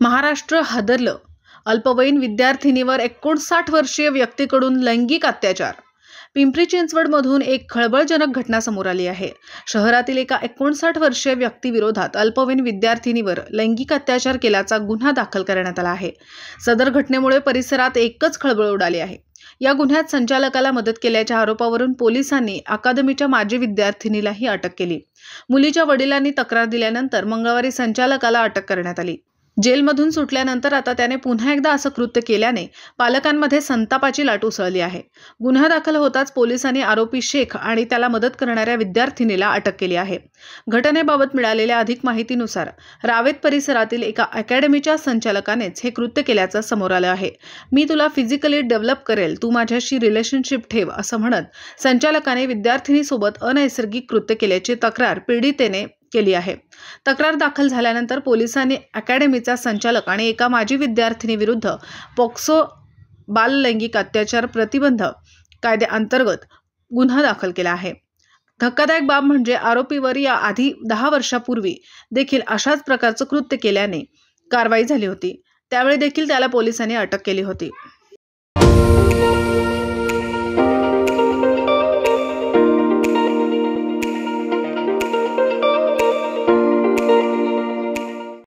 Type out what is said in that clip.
महाराष्ट्र हादरलं. अल्पवयीन विद्यार्थिनीवर 59 वर्षीय व्यक्तीकडून लैंगिक अत्याचार. पिंपरी चिंचवडमधून एक खळबळजनक घटना समोर आली आहे. शहरातील एका 59 वर्षीय व्यक्तीविरोधात अल्पवयीन विद्यार्थिनीवर लैंगिक अत्याचार केल्याचा गुन्हा दाखल करण्यात आला आहे. सदर घटनेमुळे परिसरात एकच खळबळ उडाली आहे. या गुन्ह्यात संचालकाला मदत केल्याच्या आरोपावरून पोलिसांनी अकादमीच्या माजी विद्यार्थिनीलाही अटक केली. मुलीच्या वडिलांनी तक्रार दिल्यानंतर मंगळवारी संचालकाला अटक करण्यात आली. जेलमधून सुटल्यानंतर आता त्याने पुन्हा एकदा असं कृत्य केल्याने पालकांमध्ये संतापाची लाट उसळली आहे. गुन्हा दाखल होताच पोलिसांनी आरोपी शेख आणि त्याला मदत करणाऱ्या विद्यार्थिनीला अटक केली आहे. घटनेबाबत मिळालेल्या अधिक माहितीनुसार रावेत परिसरातील एका अकॅडमीच्या संचालकानेच हे कृत्य केल्याचं समोर आलं आहे. मी तुला फिजिकली डेव्हलप करेल, तू माझ्याशी रिलेशनशिप ठेव, असं म्हणत संचालकाने विद्यार्थिनीसोबत अनैसर्गिक कृत्य केल्याची तक्रार पीडितेने केली आहे. तक्रार दाखल झाल्यानंतर पोलिसांनी अकॅडमीचा संचालक आणि एका माजी विद्यार्थिनीविरुद्ध पॉक्सो बाल लैंगिक अत्याचार प्रतिबंध कायद्याअंतर्गत गुन्हा दाखल केला आहे. धक्कादायक बाब म्हणजे आरोपीवर या आधी 10 वर्षापूर्वी देखील अशाच प्रकारचं कृत्य केल्याने कारवाई झाली होती. त्यावेळी देखील त्याला पोलिसांनी अटक केली होती.